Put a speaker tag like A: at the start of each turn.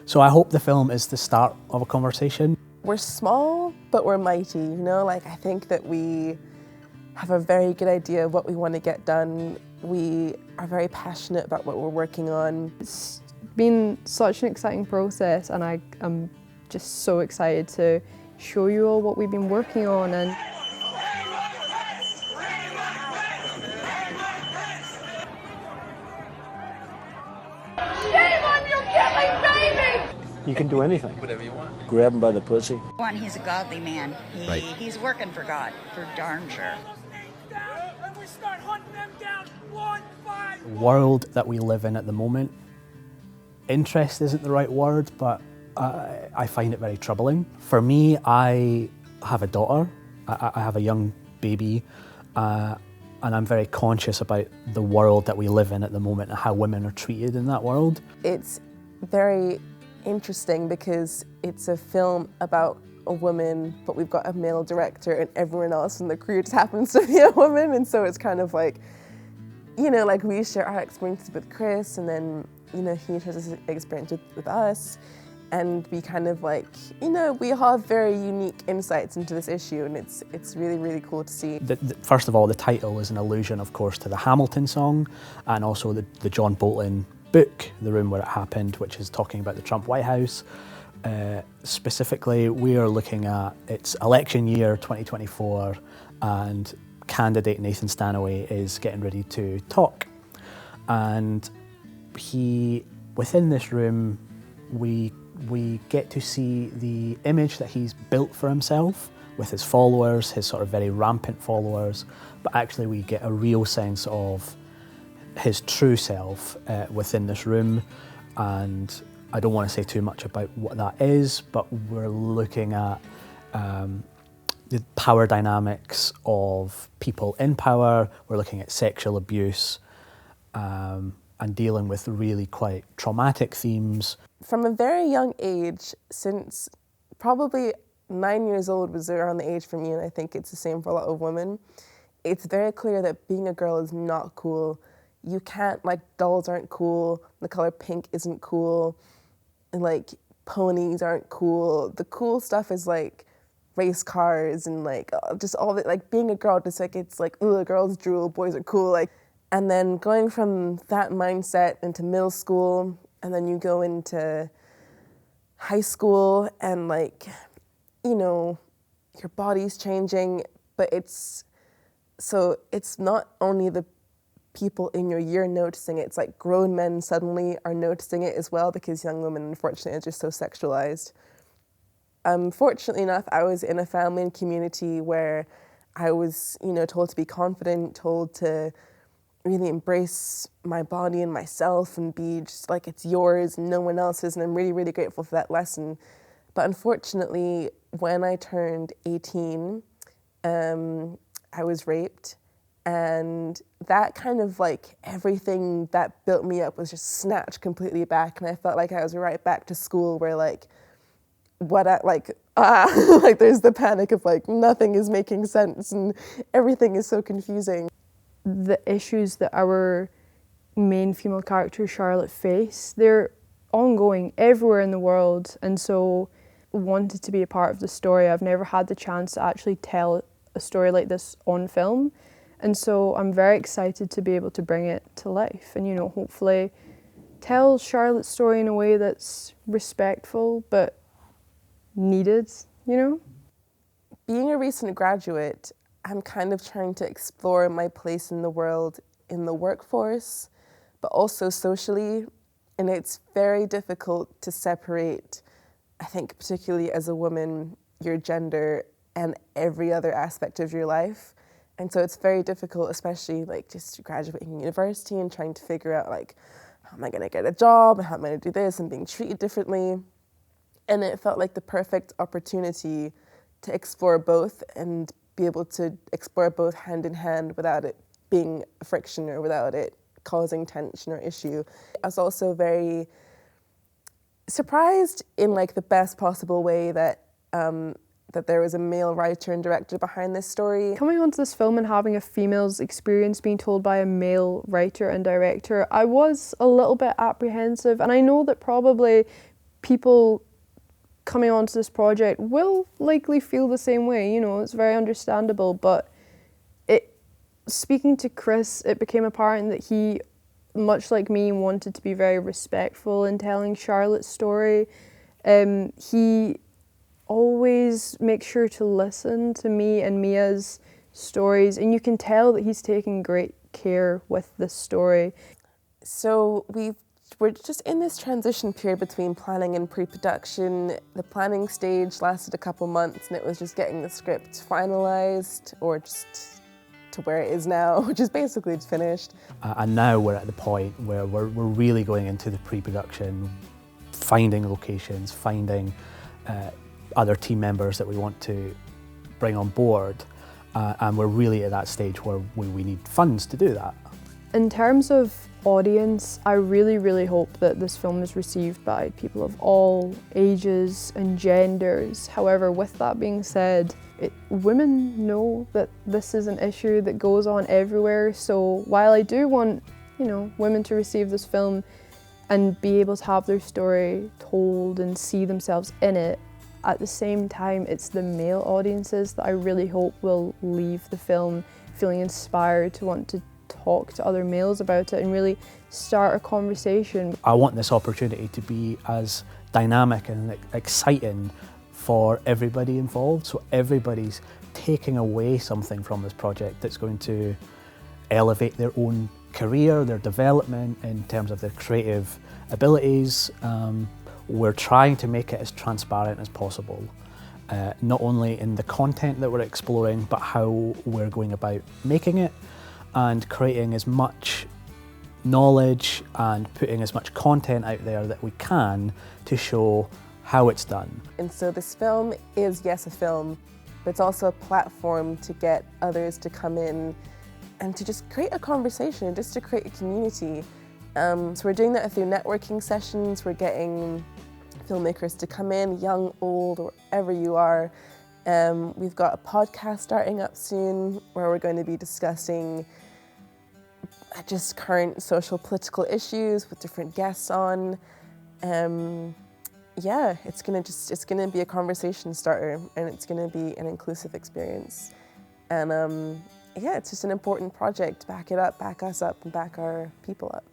A: So I hope the film is the start of a conversation.
B: We're small, but we're mighty, you know? Like, I think that we have a very good idea of what we want to get done. We are very passionate about what we're working on.
C: It's been such an exciting process, and I am just so excited to show you all what we've been working on. And
D: you can do anything.
E: Whatever you want.
D: Grab him by the pussy.
F: One, he's a godly man. He's working for God, for darn sure.
A: The world that we live in at the moment, interest isn't the right word, but I find it very troubling. For me, I have a daughter, I have a young baby, and I'm very conscious about the world that we live in at the moment and how women are treated in that world.
B: It's very interesting because it's a film about a woman, but we've got a male director and everyone else in the crew just happens to be a woman, and so it's kind of like, you know, like we share our experiences with Chris, and then, you know, he shares his experience with us, and we kind of like, you know, we have very unique insights into this issue, and it's really, really cool to see.
A: First of all, the title is an allusion, of course, to the Hamilton song, and also the John Bolton book, The Room Where It Happened, which is talking about the Trump White House. Specifically, we are looking at, it's election year 2024, and candidate Nathan Stanaway is getting ready to talk. And within this room, we get to see the image that he's built for himself with his followers, his sort of very rampant followers, but actually we get a real sense of his true self within this room. And I don't want to say too much about what that is, but we're looking at the power dynamics of people in power. We're looking at sexual abuse and dealing with really quite traumatic themes.
B: From a very young age, since probably 9 years old was around the age for me, and I think it's the same for a lot of women, it's very clear that being a girl is not cool. You can't, like, dolls aren't cool, the color pink isn't cool, and like ponies aren't cool. The cool stuff is like race cars and like just all that, like being a girl, just like it's like, ooh, girls drool, boys are cool. Like, and then going from that mindset into middle school, and then you go into high school, and like, you know, your body's changing, but it's not only the people in your year noticing it, it's like grown men suddenly are noticing it as well, because young women, unfortunately, are just so sexualized. Fortunately enough, I was in a family and community where I was, you know, told to be confident, told to really embrace my body and myself and be just like, it's yours and no one else's, and I'm really, really grateful for that lesson. But unfortunately, when I turned 18, I was raped. And that kind of like everything that built me up was just snatched completely back, and I felt like I was right back to school where like like there's the panic of like nothing is making sense and everything is so confusing.
C: the issues that our main female character Charlotte face, they're ongoing everywhere in the world, and so wanted to be a part of the story. I've never had the chance to actually tell a story like this on film. And so I'm very excited to be able to bring it to life and, you know, hopefully tell Charlotte's story in a way that's respectful but needed, you know?
B: Being a recent graduate, I'm kind of trying to explore my place in the world, in the workforce, but also socially. And it's very difficult to separate, I think particularly as a woman, your gender and every other aspect of your life. And so it's very difficult, especially like just graduating university and trying to figure out like, how am I gonna get a job and how am I gonna do this and being treated differently. And it felt like the perfect opportunity to explore both and be able to explore both hand in hand without it being a friction or without it causing tension or issue. I was also very surprised in like the best possible way that that there was a male writer and director behind this story.
C: Coming onto this film and having a female's experience being told by a male writer and director, I was a little bit apprehensive, and I know that probably people coming onto this project will likely feel the same way, you know, it's very understandable, but speaking to Chris, it became apparent that he, much like me, wanted to be very respectful in telling Charlotte's story. He always makes sure to listen to me and Mia's stories, and you can tell that he's taking great care with this story.
B: So we're just in this transition period between planning and pre-production. The planning stage lasted a couple months, and it was just getting the script finalized, or just to where it is now, which is basically it's finished.
A: And now we're at the point where we're really going into the pre-production, finding locations, finding other team members that we want to bring on board, and we're really at that stage where we need funds to do that.
C: In terms of audience, I really hope that this film is received by people of all ages and genders. However, with that being said, women know that this is an issue that goes on everywhere, so while I do want, you know, women to receive this film and be able to have their story told and see themselves in it, at the same time it's the male audiences that I really hope will leave the film feeling inspired to want to talk to other males about it and really start a conversation.
A: I want this opportunity to be as dynamic and exciting for everybody involved, so everybody's taking away something from this project that's going to elevate their own career, their development in terms of their creative abilities. We're trying to make it as transparent as possible, not only in the content that we're exploring, but how we're going about making it and creating as much knowledge and putting as much content out there that we can to show how it's done.
B: And so this film is, yes, a film, but it's also a platform to get others to come in and to just create a conversation, just to create a community. So we're doing that through networking sessions. We're getting filmmakers to come in, young, old, or wherever you are. We've got a podcast starting up soon where we're going to be discussing just current social political issues with different guests on. Yeah, it's gonna be a conversation starter, and it's gonna be an inclusive experience. And yeah, it's just an important project. Back it up, back us up, and back our people up.